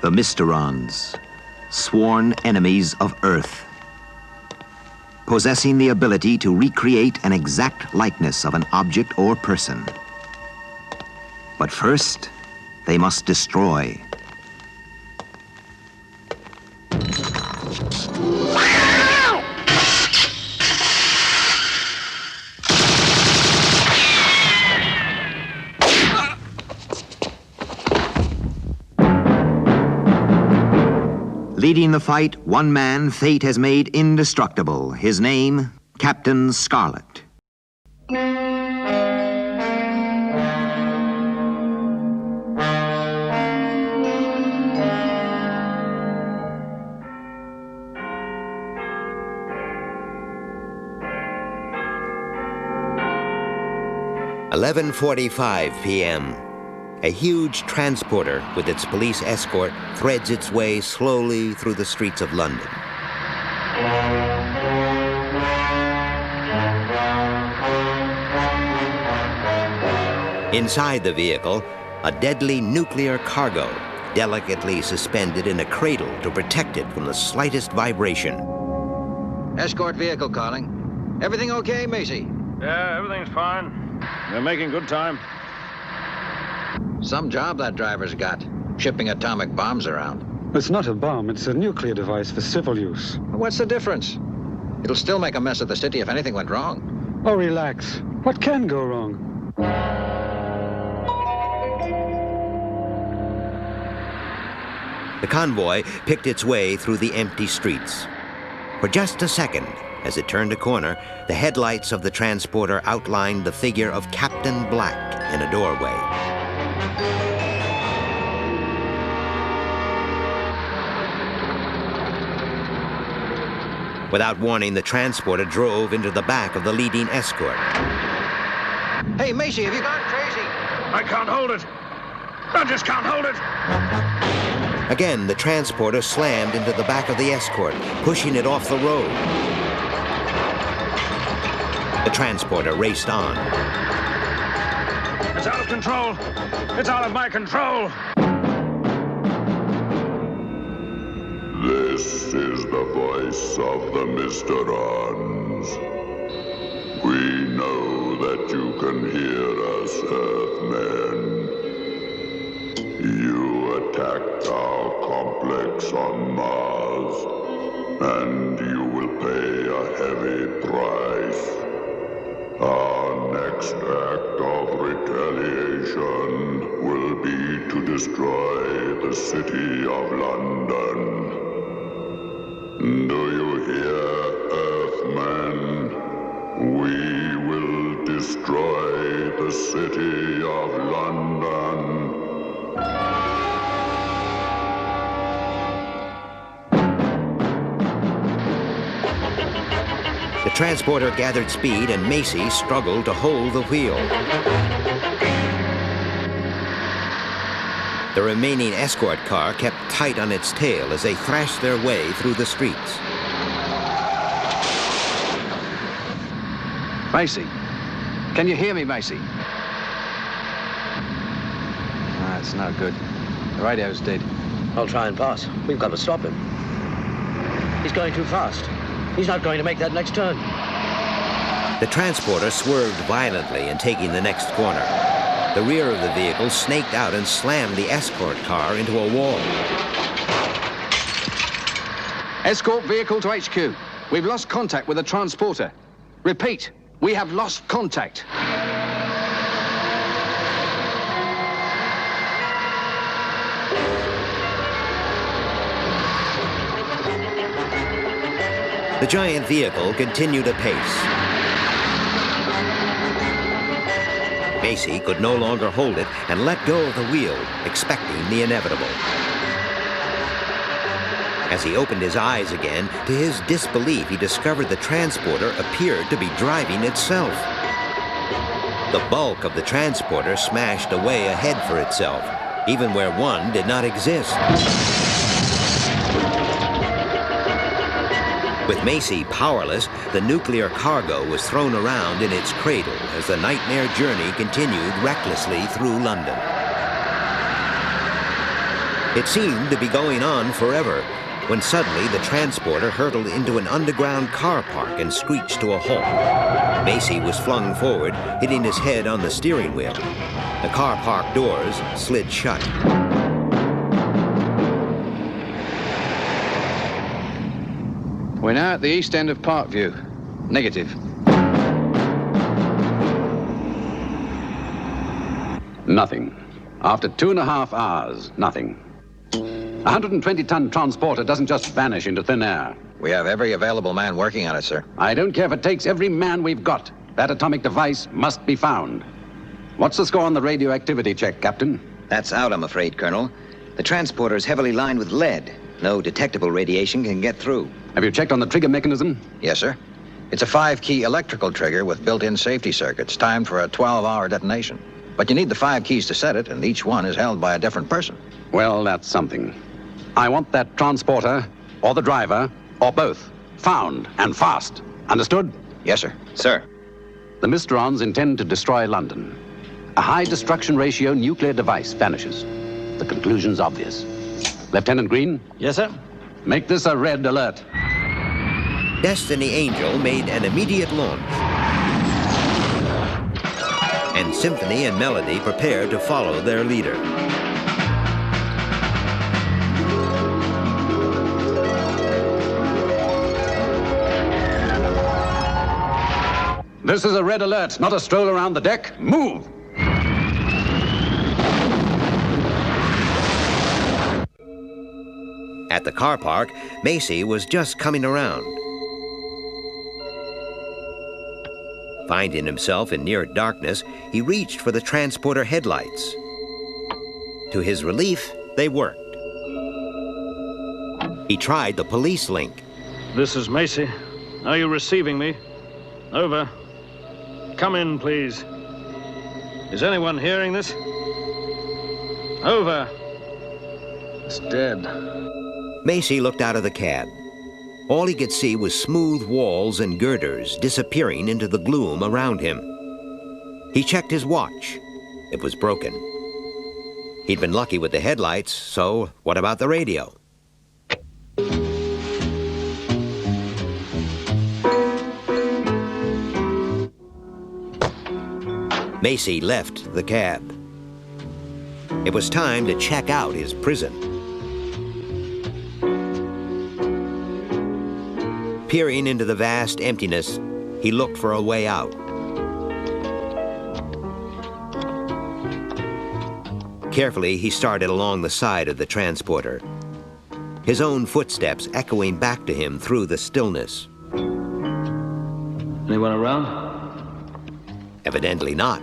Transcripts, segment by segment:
The Mysterons, sworn enemies of Earth, possessing the ability to recreate an exact likeness of an object or person. But first, they must destroy. Leading the fight, one man fate has made indestructible. His name, Captain Scarlet. "11:45 p.m. A huge transporter with its police escort threads its way slowly through the streets of London. Inside the vehicle, a deadly nuclear cargo, delicately suspended in a cradle to protect it from the slightest vibration. Escort vehicle calling. Everything okay, Macey? Yeah, everything's fine. They're making good time. Some job that driver's got, shipping atomic bombs around. It's not a bomb, it's a nuclear device for civil use. What's the difference? It'll still make a mess of the city if anything went wrong. Oh, relax. What can go wrong? The convoy picked its way through the empty streets. For just a second, as it turned a corner, the headlights of the transporter outlined the figure of Captain Black in a doorway. Without warning, the transporter drove into the back of the leading escort. Hey, Macey, have you gone crazy? I can't hold it. I just can't hold it. Again, the transporter slammed into the back of the escort, pushing it off the road. The transporter raced on. It's out of control. It's out of my control. This is the voice of the Mysterons. We know that you can hear us, Earthmen. You attacked our complex on Mars, and you will pay a heavy price. Our next act of retaliation will be to destroy the city of London. Do you hear, Earthmen? We will destroy the city of London. The transporter gathered speed, and Macey struggled to hold the wheel. The remaining escort car kept tight on its tail as they thrashed their way through the streets. Macey, can you hear me, Macey? That's no good. The radio's dead. I'll try and pass. We've got to stop him. He's going too fast. He's not going to make that next turn. The transporter swerved violently in taking the next corner. The rear of the vehicle snaked out and slammed the escort car into a wall. Escort vehicle to HQ. We've lost contact with the transporter. Repeat, we have lost contact. The giant vehicle continued apace. Macey could no longer hold it and let go of the wheel, expecting the inevitable. As he opened his eyes again, to his disbelief, he discovered the transporter appeared to be driving itself. The bulk of the transporter smashed away ahead for itself, even where one did not exist. With Macey powerless, the nuclear cargo was thrown around in its cradle as the nightmare journey continued recklessly through London. It seemed to be going on forever, when suddenly the transporter hurtled into an underground car park and screeched to a halt. Macey was flung forward, hitting his head on the steering wheel. The car park doors slid shut. We're now at the east end of Parkview. Negative. Nothing. After 2.5 hours, nothing. A 120-ton transporter doesn't just vanish into thin air. We have every available man working on it, sir. I don't care if it takes every man we've got. That atomic device must be found. What's the score on the radioactivity check, Captain? That's out, I'm afraid, Colonel. The transporter is heavily lined with lead. No detectable radiation can get through. Have you checked on the trigger mechanism? Yes, sir. It's a 5-key electrical trigger with built-in safety circuits, timed for a 12-hour detonation. But you need the 5 keys to set it, and each one is held by a different person. Well, that's something. I want that transporter, or the driver, or both, found and fast. Understood? Yes, sir. Sir. The Mysterons intend to destroy London. A high destruction ratio nuclear device vanishes. The conclusion's obvious. Lieutenant Green? Yes, sir. Make this a red alert. Destiny Angel made an immediate launch. And Symphony and Melody prepared to follow their leader. This is a red alert, not a stroll around the deck. Move! At the car park, Macey was just coming around. Finding himself in near darkness, he reached for the transporter headlights. To his relief, they worked. He tried the police link. This is Macey. Are you receiving me? Over. Come in, please. Is anyone hearing this? Over. It's dead. Macey looked out of the cab. All he could see was smooth walls and girders disappearing into the gloom around him. He checked his watch. It was broken. He'd been lucky with the headlights, so what about the radio? Macey left the cab. It was time to check out his prison. Peering into the vast emptiness, he looked for a way out. Carefully, he started along the side of the transporter, his own footsteps echoing back to him through the stillness. Anyone around? Evidently not.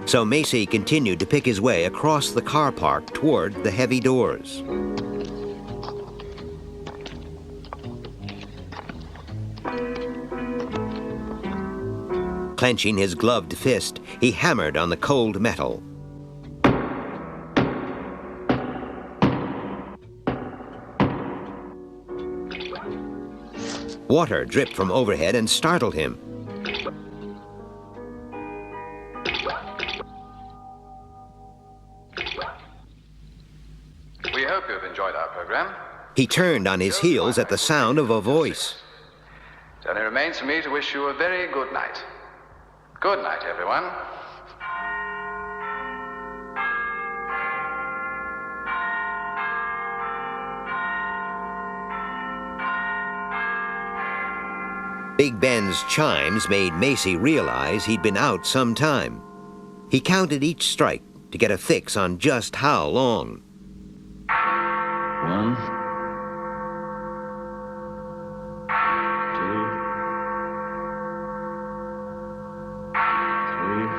So Macey continued to pick his way across the car park toward the heavy doors. Clenching his gloved fist, he hammered on the cold metal. Water dripped from overhead and startled him. We hope you've enjoyed our program. He turned on his heels at the sound of a voice. It only remains for me to wish you a very good night. Good night, everyone. Big Ben's chimes made Macey realize he'd been out some time. He counted each strike to get a fix on just how long. 1, 2, 3.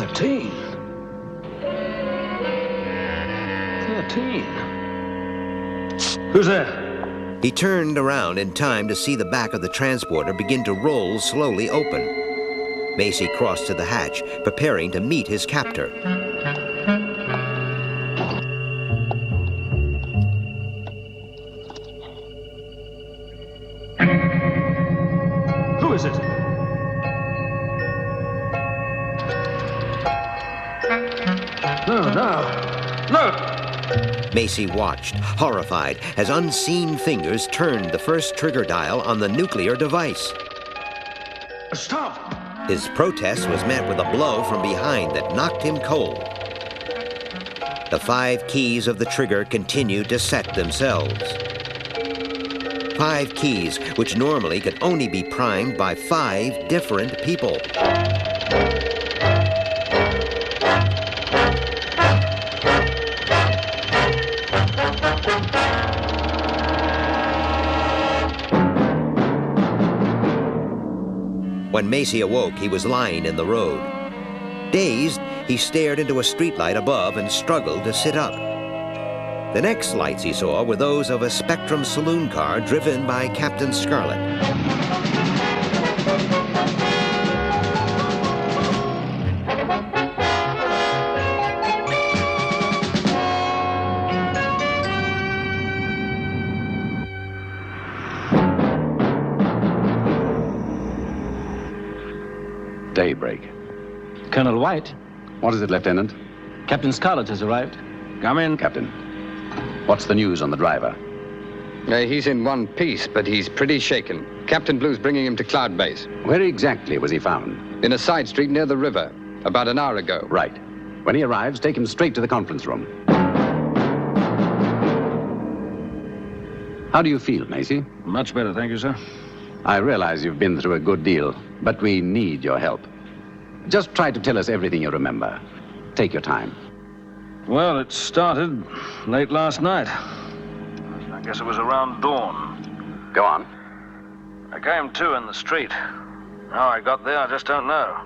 13. Who's there? He turned around in time to see the back of the transporter begin to roll slowly open. Macey crossed to the hatch, preparing to meet his captor. Who is it? No! Macey watched, horrified, as unseen fingers turned the first trigger dial on the nuclear device. Stop! His protest was met with a blow from behind that knocked him cold. The 5 keys of the trigger continued to set themselves. 5 keys which normally could only be primed by 5 different people. When Macey awoke, he was lying in the road. Dazed, he stared into a streetlight above and struggled to sit up. The next lights he saw were those of a Spectrum saloon car driven by Captain Scarlet. Daybreak. Colonel White. What is it, Lieutenant? Captain Scarlet has arrived. Come in. Captain, what's the news on the driver? He's in one piece, but he's pretty shaken. Captain Blue's bringing him to Cloud Base. Where exactly was he found? In a side street near the river, about an hour ago. Right. When he arrives, take him straight to the conference room. How do you feel, Macey? Much better, thank you, sir. I realize you've been through a good deal, but we need your help. Just try to tell us everything you remember. Take your time. Well, it started late last night. I guess it was around dawn. Go on. I came to in the street. How I got there, I just don't know.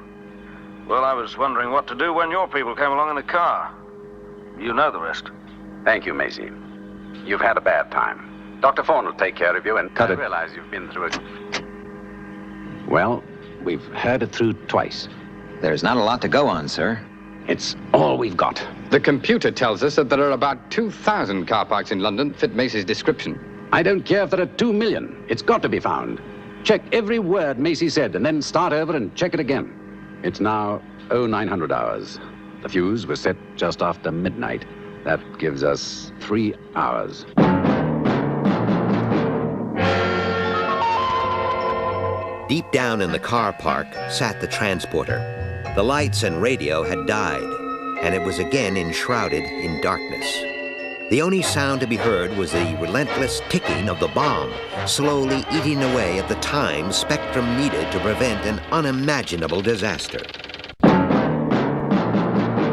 Well, I was wondering what to do when your people came along in the car. You know the rest. Thank you, Macey. You've had a bad time. Dr. Fawn will take care of you, and I realize you've been through it. Well, we've heard it through twice. There's not a lot to go on, sir. It's all we've got. The computer tells us that there are about 2,000 car parks in London that fit Macey's description. I don't care if there are 2 million. It's got to be found. Check every word Macey said, and then start over and check it again. It's now 0900 hours. The fuse was set just after midnight. That gives us 3 hours. Deep down in the car park sat the transporter. The lights and radio had died, and it was again enshrouded in darkness. The only sound to be heard was the relentless ticking of the bomb, slowly eating away at the time Spectrum needed to prevent an unimaginable disaster.